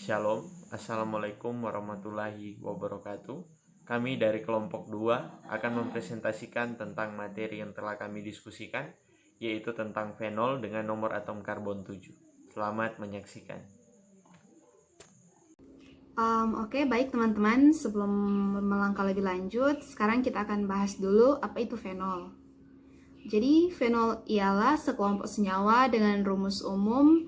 Shalom, Assalamualaikum warahmatullahi wabarakatuh. Kami dari kelompok 2 akan mempresentasikan tentang materi yang telah kami diskusikan, yaitu tentang fenol dengan nomor atom karbon 7. Selamat menyaksikan. Oke, baik teman-teman, sebelum melangkah lebih lanjut, sekarang kita akan bahas dulu apa itu fenol. Jadi, fenol ialah sekelompok senyawa dengan rumus umum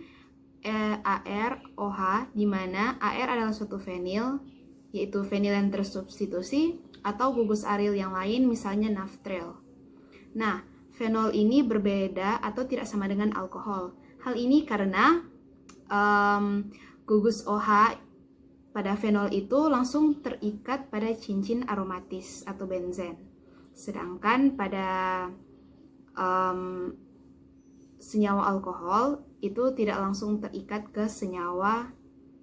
ArOH, di mana Ar adalah suatu fenil, yaitu fenil yang tersubstitusi, atau gugus aril yang lain, misalnya naftril. Nah, fenol ini berbeda atau tidak sama dengan alkohol. Hal ini karena gugus OH pada fenol itu langsung terikat pada cincin aromatis atau benzen. Sedangkan pada senyawa alkohol itu tidak langsung terikat ke senyawa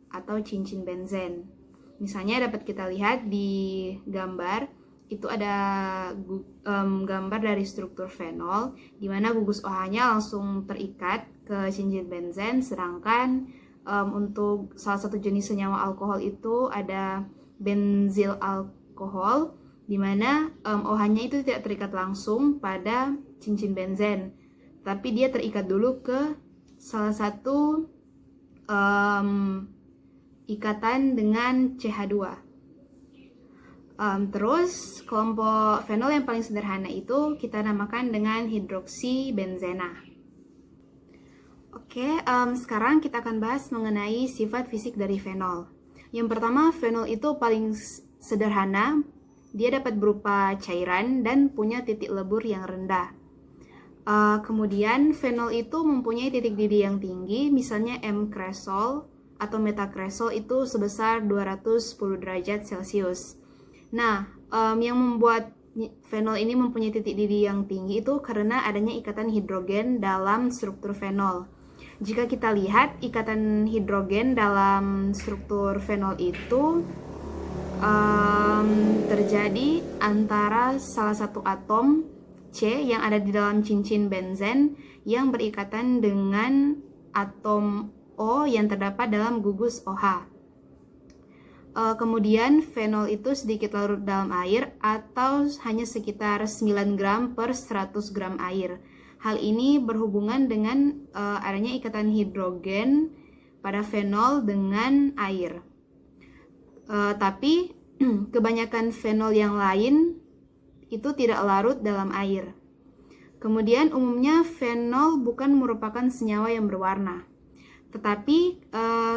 atau cincin benzen. Misalnya dapat kita lihat di gambar, itu ada gambar dari struktur fenol, di mana gugus OH-nya langsung terikat ke cincin benzen, sedangkan untuk salah satu jenis senyawa alkohol itu ada benzil alkohol, di mana OH-nya itu tidak terikat langsung pada cincin benzen, tapi dia terikat dulu ke salah satu ikatan dengan CH2. Terus kelompok fenol yang paling sederhana itu kita namakan dengan hidroksibenzena. Oke, sekarang kita akan bahas mengenai sifat fisik dari fenol. Yang pertama, fenol itu paling sederhana. Dia dapat berupa cairan dan punya titik lebur yang rendah. Kemudian, fenol itu mempunyai titik didih yang tinggi, misalnya M-kresol atau metakresol itu sebesar 210 derajat Celcius. Nah, yang membuat fenol ini mempunyai titik didih yang tinggi itu karena adanya ikatan hidrogen dalam struktur fenol. Jika kita lihat ikatan hidrogen dalam struktur fenol itu terjadi antara salah satu atom C yang ada di dalam cincin benzen yang berikatan dengan atom O yang terdapat dalam gugus OH. Kemudian fenol itu sedikit larut dalam air atau hanya sekitar 9 gram per 100 gram air. Hal ini berhubungan dengan adanya ikatan hidrogen pada fenol dengan air. Tapi kebanyakan fenol yang lain itu tidak larut dalam air. Kemudian umumnya fenol bukan merupakan senyawa yang berwarna, tetapi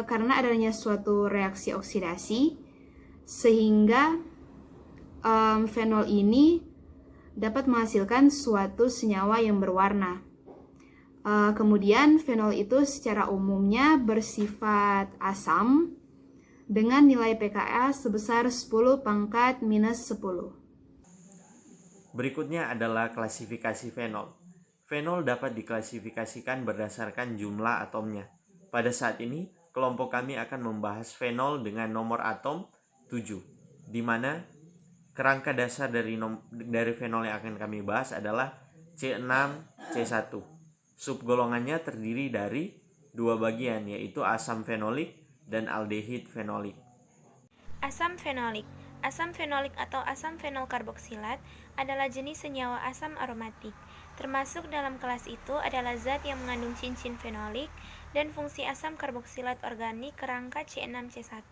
karena adanya suatu reaksi oksidasi sehingga fenol ini dapat menghasilkan suatu senyawa yang berwarna. Kemudian fenol itu secara umumnya bersifat asam dengan nilai pKa sebesar 10⁻⁻10. Berikutnya adalah klasifikasi fenol. Fenol dapat diklasifikasikan berdasarkan jumlah atomnya. Pada saat ini, kelompok kami akan membahas fenol dengan nomor atom 7, di mana kerangka dasar dari fenol yang akan kami bahas adalah C6C1. Subgolongannya terdiri dari dua bagian, yaitu asam fenolik dan aldehid fenolik. Asam fenolik. Asam fenolik atau asam fenol karboksilat adalah jenis senyawa asam aromatik. Termasuk dalam kelas itu adalah zat yang mengandung cincin fenolik dan fungsi asam karboksilat organik kerangka C6C1.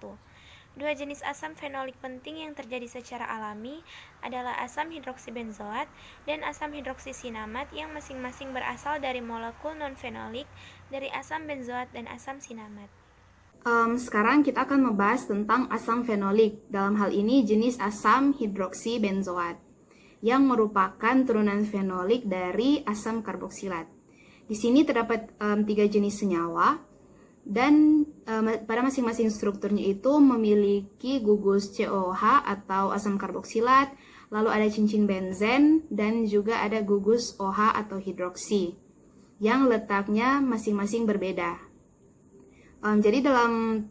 Dua jenis asam fenolik penting yang terjadi secara alami adalah asam hidroksibenzoat dan asam hidroksisinamat yang masing-masing berasal dari molekul non-fenolik dari asam benzoat dan asam sinamat. Sekarang kita akan membahas tentang asam fenolik, dalam hal ini jenis asam hidroksibenzoat, yang merupakan turunan fenolik dari asam karboksilat. Di sini terdapat 3 jenis senyawa, dan pada masing-masing strukturnya itu memiliki gugus COH atau asam karboksilat, lalu ada cincin benzen, dan juga ada gugus OH atau hidroksi, yang letaknya masing-masing berbeda. Jadi dalam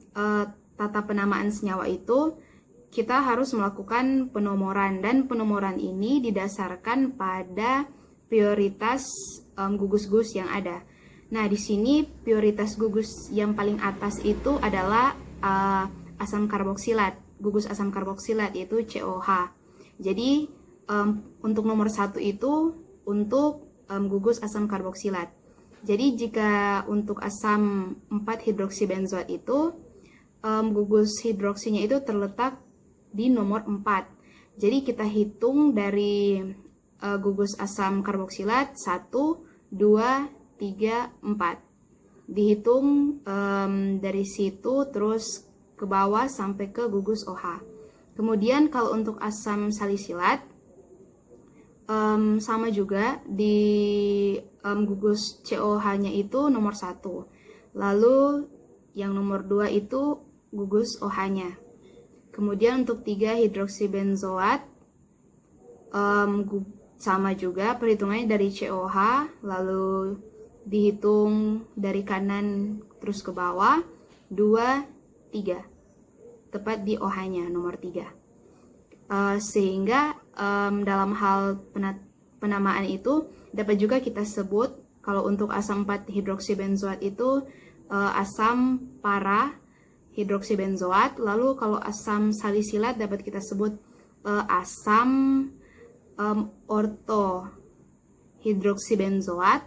tata penamaan senyawa itu kita harus melakukan penomoran, dan penomoran ini didasarkan pada prioritas gugus-gugus yang ada. Nah, di sini prioritas gugus yang paling atas itu adalah asam karboksilat, gugus asam karboksilat, yaitu COH. Jadi untuk nomor 1 itu untuk gugus asam karboksilat. Jadi jika untuk asam 4-hidroksibenzoat itu gugus hidroksinya itu terletak di nomor 4. Jadi kita hitung dari gugus asam karboksilat 1, 2, 3, 4. Dihitung dari situ terus ke bawah sampai ke gugus OH. Kemudian kalau untuk asam salisilat sama juga di gugus COH-nya itu nomor 1. Lalu yang nomor 2 itu gugus OH-nya. Kemudian untuk 3-hidroksibenzoat sama juga perhitungannya dari COH, lalu dihitung dari kanan terus ke bawah, 2, 3. Tepat di OH-nya nomor 3. Sehingga dalam hal penamaan itu dapat juga kita sebut kalau untuk asam 4-hidroksibenzoat itu asam para hidroksibenzoat. Lalu kalau asam salisilat dapat kita sebut asam ortohidroksibenzoat.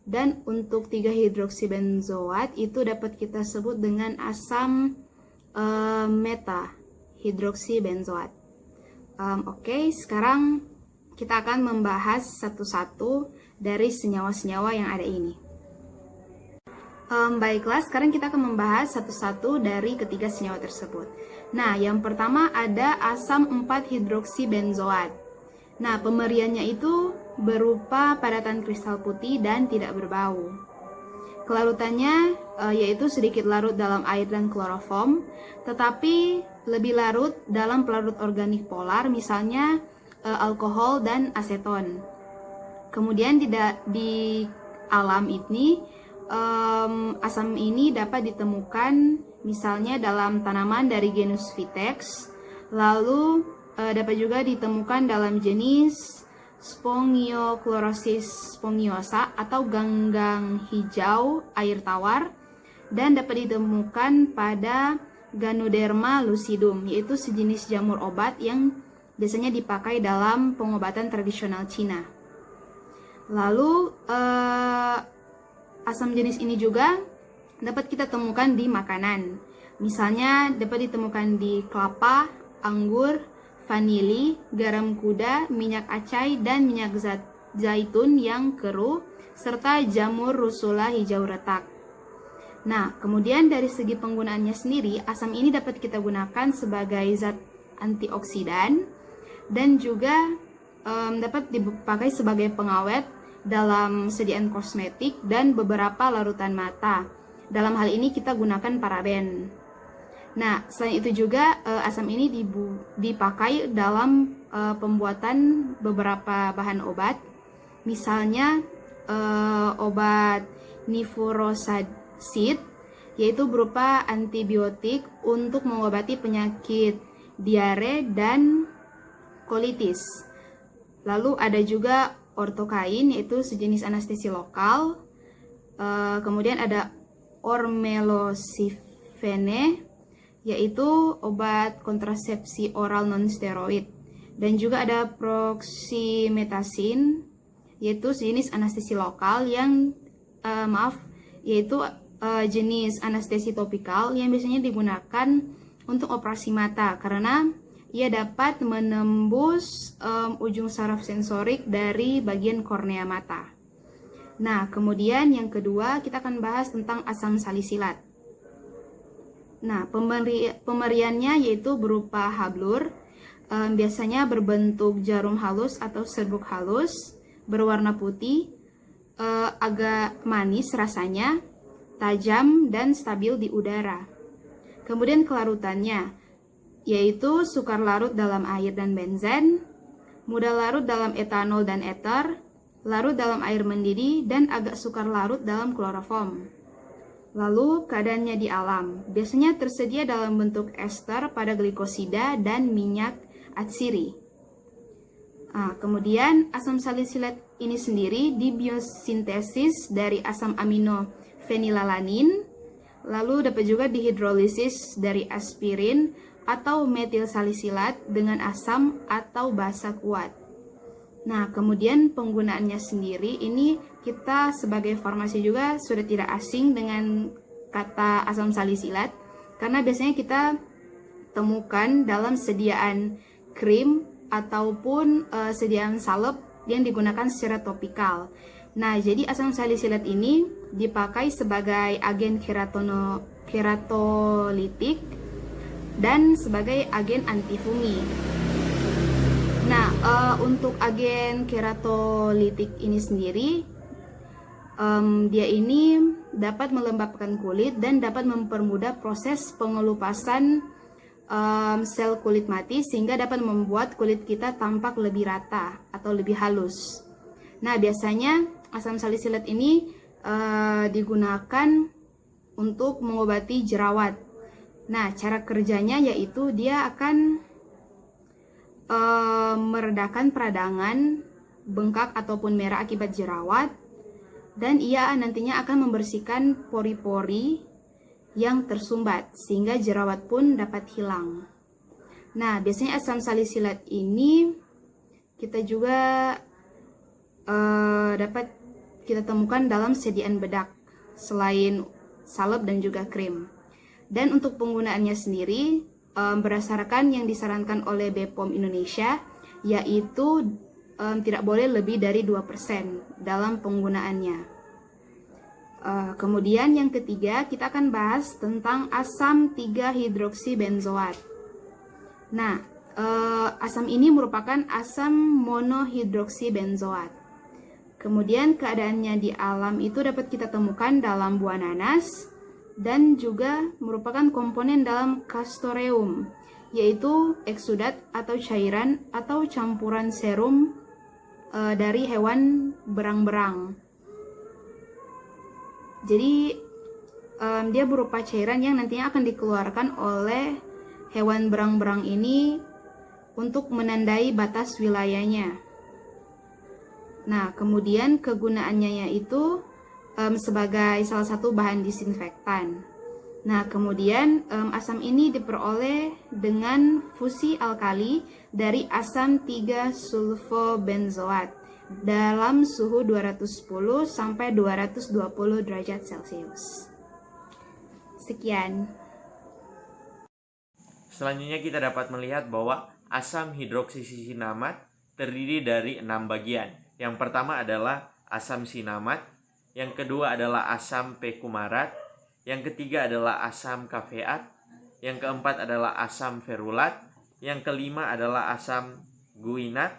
Dan untuk 3-hidroksibenzoat itu dapat kita sebut dengan asam meta-hidroksibenzoat. Oke, sekarang kita akan membahas satu-satu dari senyawa-senyawa yang ada ini. Baiklah, sekarang kita akan membahas satu-satu dari ketiga senyawa tersebut. Nah, yang pertama ada asam 4-hidroksibenzoat. Nah, pemberiannya itu berupa padatan kristal putih dan tidak berbau. Kelarutannya yaitu sedikit larut dalam air dan kloroform, tetapi lebih larut dalam pelarut organik polar, misalnya alkohol dan aseton. Kemudian di alam ini asam ini dapat ditemukan misalnya dalam tanaman dari genus Vitex, lalu dapat juga ditemukan dalam jenis Spongiochlorosis spongiosa atau ganggang hijau air tawar, dan dapat ditemukan pada Ganoderma lucidum, yaitu sejenis jamur obat yang biasanya dipakai dalam pengobatan tradisional Cina. Lalu asam jenis ini juga dapat kita temukan di makanan. Misalnya dapat ditemukan di kelapa, anggur, vanili, garam kuda, minyak acai, dan minyak zaitun yang keruh, serta jamur rusula hijau retak. Nah, kemudian dari segi penggunaannya sendiri, asam ini dapat kita gunakan sebagai zat antioksidan dan juga dapat dipakai sebagai pengawet dalam sediaan kosmetik dan beberapa larutan mata. Dalam hal ini kita gunakan paraben. Nah, selain itu juga asam ini dipakai dalam pembuatan beberapa bahan obat, misalnya obat nifurosid, yaitu berupa antibiotik untuk mengobati penyakit diare dan kolitis. Lalu ada juga ortokain, yaitu sejenis anestesi lokal. Kemudian ada ormelosifene, yaitu obat kontrasepsi oral non-steroid. Dan juga ada proximetasin, yaitu sejenis anestesi lokal yang yaitu jenis anestesi topikal yang biasanya digunakan untuk operasi mata karena ia dapat menembus ujung saraf sensorik dari bagian kornea mata. Nah, kemudian yang kedua kita akan bahas tentang asam salisilat. Nah, pemberiannya yaitu berupa hablur, biasanya berbentuk jarum halus atau serbuk halus, berwarna putih, agak manis rasanya, tajam dan stabil di udara. Kemudian kelarutannya, yaitu sukar larut dalam air dan benzen, mudah larut dalam etanol dan eter, larut dalam air mendidih, dan agak sukar larut dalam kloroform. Lalu keadaannya di alam, biasanya tersedia dalam bentuk ester pada glikosida dan minyak atsiri. Kemudian asam salisilat ini sendiri dibiosintesis dari asam amino fenilalanin, Lalu dapat juga dihidrolisis dari aspirin atau metil salisilat dengan asam atau basa kuat. Nah, kemudian penggunaannya sendiri ini kita sebagai farmasi juga sudah tidak asing dengan kata asam salisilat karena biasanya kita temukan dalam sediaan krim ataupun sediaan salep yang digunakan secara topikal. Nah, jadi asam salisilat ini dipakai sebagai agen keratolitik dan sebagai agen antifungi. Nah, untuk agen keratolitik ini sendiri, dia ini dapat melembabkan kulit dan dapat mempermudah proses pengelupasan sel kulit mati sehingga dapat membuat kulit kita tampak lebih rata atau lebih halus. Nah, biasanya asam salisilat ini digunakan untuk mengobati jerawat. Nah, cara kerjanya yaitu dia akan meredakan peradangan, bengkak ataupun merah akibat jerawat, dan ia nantinya akan membersihkan pori-pori yang tersumbat sehingga jerawat pun dapat hilang. Nah, biasanya asam salisilat ini kita juga dapat kita temukan dalam sediaan bedak selain salep dan juga krim. Dan untuk penggunaannya sendiri berdasarkan yang disarankan oleh BPOM Indonesia yaitu tidak boleh lebih dari 2% dalam penggunaannya. Kemudian yang ketiga kita akan bahas tentang asam 3-hidroksibenzoat. Nah, asam ini merupakan asam monohidroksibenzoat. Kemudian keadaannya di alam itu dapat kita temukan dalam buah nanas dan juga merupakan komponen dalam castoreum, yaitu eksudat atau cairan atau campuran serum dari hewan berang-berang. Jadi dia berupa cairan yang nantinya akan dikeluarkan oleh hewan berang-berang ini untuk menandai batas wilayahnya. Nah, kemudian kegunaannya yaitu sebagai salah satu bahan disinfektan. Nah, kemudian asam ini diperoleh dengan fusi alkali dari asam 3-sulfobenzoat dalam suhu 210 sampai 220 derajat Celcius. Sekian. Selanjutnya kita dapat melihat bahwa asam hidroksisinamat terdiri dari 6 bagian. Yang pertama adalah asam sinamat, yang kedua adalah asam pekumarat, yang ketiga adalah asam kafeat, yang keempat adalah asam ferulat, yang kelima adalah asam guinat,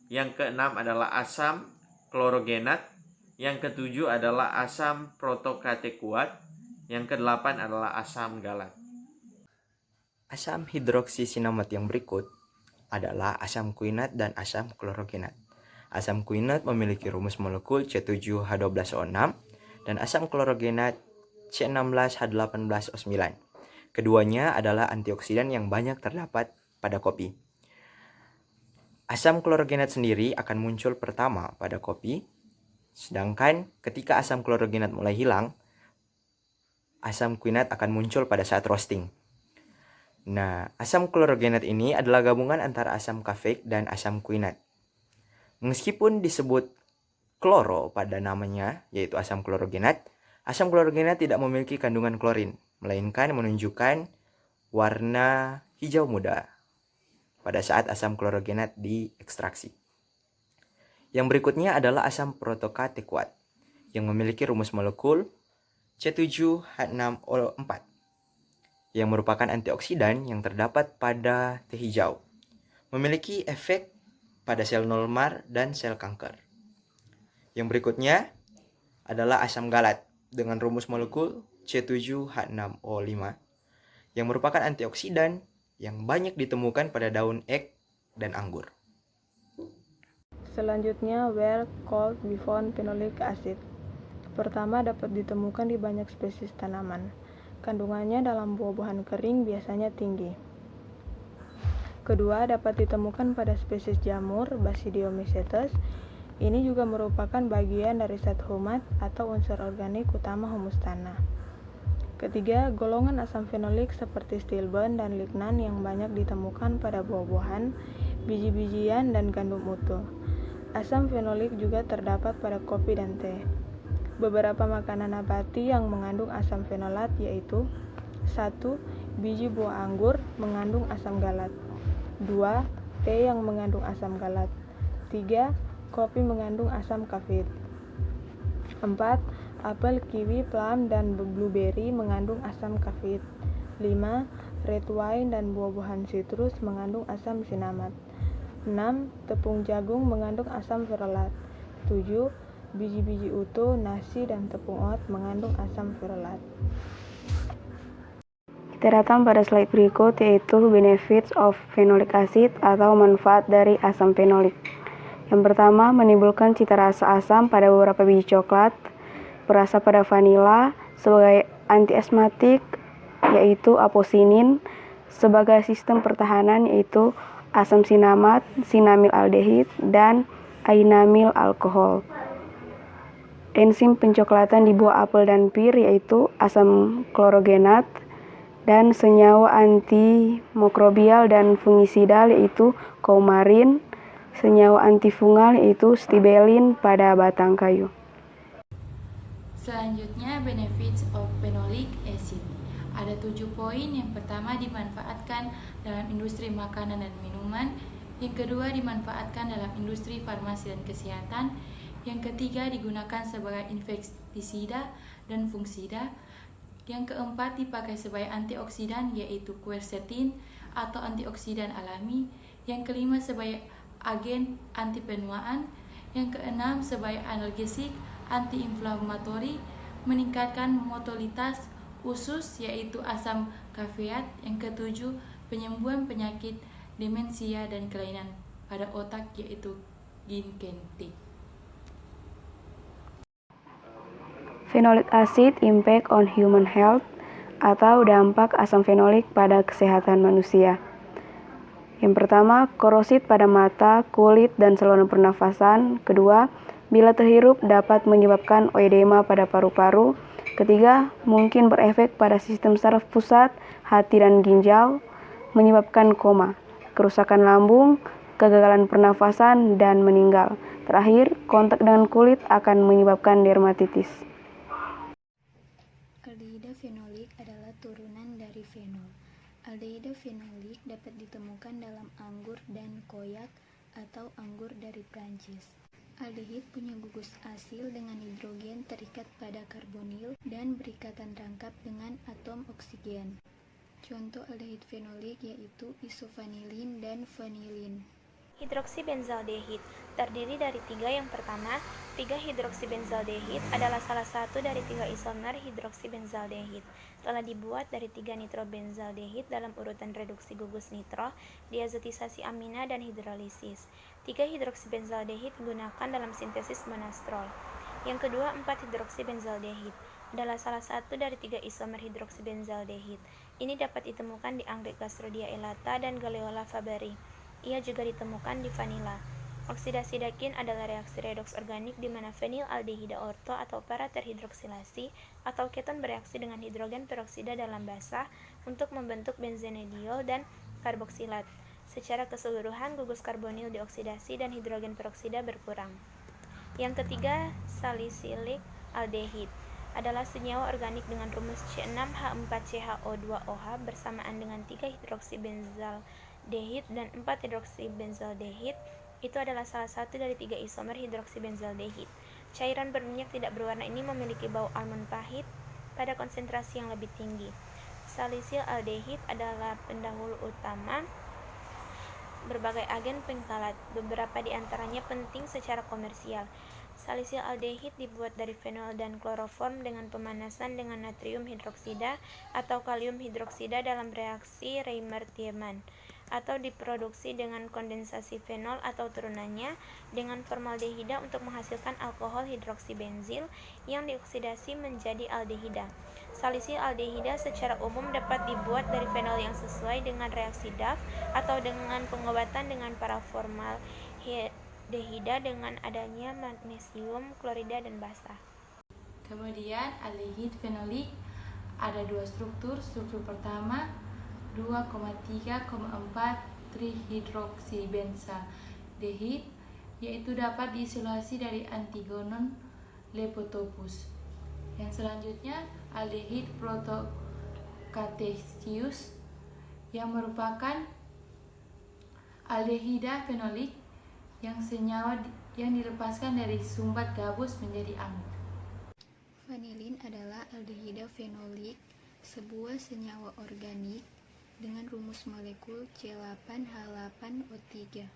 yang keenam adalah asam klorogenat, yang ketujuh adalah asam protokatekuat, yang kedelapan adalah asam galat. Asam hidroksisinamat yang berikut adalah asam kuinat dan asam klorogenat. Asam kuinat memiliki rumus molekul C7H12O6 dan asam klorogenat C16H18O9. Keduanya adalah antioksidan yang banyak terdapat pada kopi. Asam klorogenat sendiri akan muncul pertama pada kopi, sedangkan ketika asam klorogenat mulai hilang, asam kuinat akan muncul pada saat roasting. Nah, asam klorogenat ini adalah gabungan antara asam kafeik dan asam kuinat. Meskipun disebut kloro pada namanya, yaitu asam klorogenat tidak memiliki kandungan klorin, melainkan menunjukkan warna hijau muda pada saat asam klorogenat diekstraksi. Yang berikutnya adalah asam protokatekuat, yang memiliki rumus molekul C7H6O4, yang merupakan antioksidan yang terdapat pada teh hijau, memiliki efek pada sel normal dan sel kanker. Yang berikutnya adalah asam galat dengan rumus molekul C7H6O5 yang merupakan antioksidan yang banyak ditemukan pada daun ek dan anggur. Selanjutnya, where cold we found phenolic acid. Pertama, dapat ditemukan di banyak spesies tanaman. Kandungannya dalam buah-buahan kering biasanya tinggi. Kedua, dapat ditemukan pada spesies jamur Basidiomycetes. Ini juga merupakan bagian dari zat humat atau unsur organik utama humus tanah. Ketiga, golongan asam fenolik seperti stilben dan lignan yang banyak ditemukan pada buah-buahan, biji-bijian, dan gandum utuh. Asam fenolik juga terdapat pada kopi dan teh. Beberapa makanan nabati yang mengandung asam fenolat yaitu 1. Biji buah anggur mengandung asam galat. 2. Teh yang mengandung asam galat. 3. Kopi mengandung asam kafein. 4. Apel, kiwi, plum, dan blueberry mengandung asam kafein. 5. Red wine dan buah-buahan sitrus mengandung asam sinamat. 6. Tepung jagung mengandung asam ferolat. 7. Biji-biji utuh, nasi, dan tepung oat mengandung asam ferolat. Kita datang pada slide berikut, yaitu benefits of phenolic acid atau manfaat dari asam fenolik. Yang pertama, menimbulkan cita rasa asam pada beberapa biji coklat, berasa pada vanila, sebagai antiasmatik yaitu aposinin, sebagai sistem pertahanan yaitu asam sinamat, sinamil aldehid, dan ainamil alkohol. Enzim pencoklatan di buah apel dan pir yaitu asam klorogenat, dan senyawa antimikrobial dan fungisidal yaitu coumarin, senyawa antifungal yaitu stibelin pada batang kayu. Selanjutnya, benefits of phenolic acid. Ada 7 poin. Yang pertama, dimanfaatkan dalam industri makanan dan minuman. Yang kedua, dimanfaatkan dalam industri farmasi dan kesehatan. Yang ketiga, digunakan sebagai insektisida dan fungisida. Yang keempat, dipakai sebagai antioksidan yaitu quercetin atau antioksidan alami. Yang kelima, sebagai agen anti penuaan. Yang keenam, sebagai analgesik, antiinflamatori, meningkatkan motilitas usus yaitu asam kafeat. Yang ketujuh, penyembuhan penyakit demensia dan kelainan pada otak yaitu ginkentik. Phenolic acid impact on human health atau dampak asam fenolik pada kesehatan manusia. Yang pertama, korosit pada mata, kulit, dan saluran pernafasan. Kedua, bila terhirup dapat menyebabkan edema pada paru-paru. Ketiga, mungkin berefek pada sistem saraf pusat, hati, dan ginjal, menyebabkan koma, kerusakan lambung, kegagalan pernafasan, dan meninggal. Terakhir, kontak dengan kulit akan menyebabkan dermatitis. Aldehida fenolik adalah turunan dari fenol. Aldehida fenolik dapat ditemukan dalam anggur dan koyak atau anggur dari Prancis. Aldehid punya gugus asil dengan hidrogen terikat pada karbonil dan berikatan rangkap dengan atom oksigen. Contoh aldehid fenolik yaitu isovanilin dan vanilin. Hidroksibenzaldehid terdiri dari 3. Yang pertama, 3-hidroksibenzaldehid adalah salah satu dari 3 isomer hidroksibenzaldehid. Telah dibuat dari 3 nitrobenzaldehid dalam urutan reduksi gugus nitro, diazotisasi amina, dan hidrolisis. 3-hidroksibenzaldehid digunakan dalam sintesis monostrol. Yang kedua, 4-hidroksibenzaldehid adalah salah satu dari 3 isomer hidroksibenzaldehid. Ini dapat ditemukan di anggrek Gastrodia elata dan Galeola faberi. Ia juga ditemukan di vanila. Oksidasi dakin adalah reaksi redoks organik di mana fenilaldehida orto atau para terhidroksilasi atau keton bereaksi dengan hidrogen peroksida dalam basa untuk membentuk benzenediol dan karboksilat. Secara keseluruhan, gugus karbonil dioksidasi dan hidrogen peroksida berkurang. Yang ketiga, salisilik aldehid adalah senyawa organik dengan rumus C6H4CHO2OH bersamaan dengan 3-hidroksibenzaldehid dan 4-hidroksibenzaldehid. Itu adalah salah satu dari 3 isomer hidroksibenzaldehid. Cairan berminyak tidak berwarna ini memiliki bau almond pahit pada konsentrasi yang lebih tinggi. Salisil aldehid adalah pendahulu utama berbagai agen pengkalat, beberapa di antaranya penting secara komersial. Salisil aldehid dibuat dari fenol dan kloroform dengan pemanasan dengan natrium hidroksida atau kalium hidroksida dalam reaksi Reimer-Tiemann, atau diproduksi dengan kondensasi fenol atau turunannya dengan formaldehida untuk menghasilkan alkohol hidroksibenzil yang dioksidasi menjadi aldehida. Salisil aldehida secara umum dapat dibuat dari fenol yang sesuai dengan reaksi Duff atau dengan pengobatan dengan paraformaldehida dengan adanya magnesium klorida dan basa. Kemudian aldehid fenolik Ada dua struktur. Struktur pertama 2,3,4 trihidroksibenzaldehid, yaitu dapat diisolasi dari antigonon leptopus. Yang selanjutnya aldehid protocatechins yang merupakan aldehida fenolik yang senyawa yang dilepaskan dari sumbat gabus menjadi anggur. Vanilin adalah aldehida fenolik, sebuah senyawa organik dengan rumus molekul C8H8O3.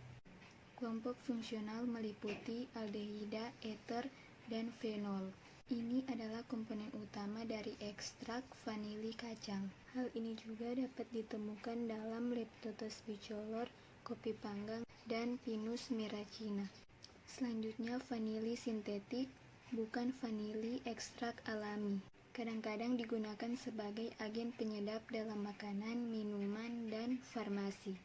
Kelompok fungsional meliputi aldehida, eter, dan fenol. Ini adalah komponen utama dari ekstrak vanili kacang. Hal ini juga dapat ditemukan dalam Leptotes bicolor, kopi panggang, dan Pinus miracina. Selanjutnya vanili sintetik, bukan vanili ekstrak alami. Kadang-kadang digunakan sebagai agen penyedap dalam makanan, minuman, dan farmasi.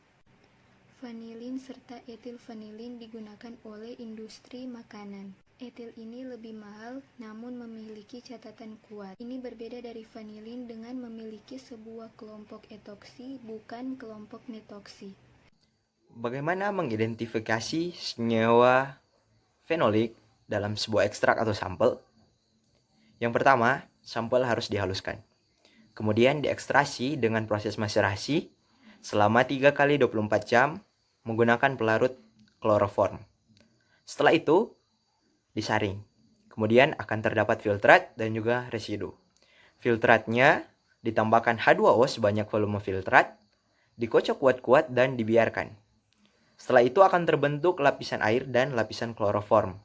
Vanilin serta etil vanilin digunakan oleh industri makanan. Etil ini lebih mahal namun memiliki catatan kuat. Ini berbeda dari vanilin dengan memiliki sebuah kelompok etoksi, bukan kelompok metoksi. Bagaimana mengidentifikasi senyawa fenolik dalam sebuah ekstrak atau sampel? Yang pertama, sampel harus dihaluskan. Kemudian diekstrasi dengan proses maserasi selama 3 kali 24 jam menggunakan pelarut kloroform. Setelah itu, disaring. Kemudian akan terdapat filtrat dan juga residu. Filtratnya ditambahkan H2O sebanyak volume filtrat, dikocok kuat-kuat dan dibiarkan. Setelah itu akan terbentuk lapisan air dan lapisan kloroform.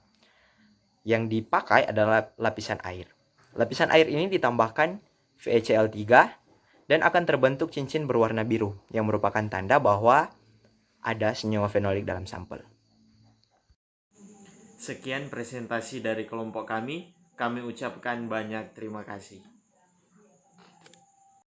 Yang dipakai adalah lapisan air. Lapisan air ini ditambahkan VeCl3 dan akan terbentuk cincin berwarna biru yang merupakan tanda bahwa ada senyawa fenolik dalam sampel. Sekian presentasi dari kelompok kami. Kami ucapkan banyak terima kasih.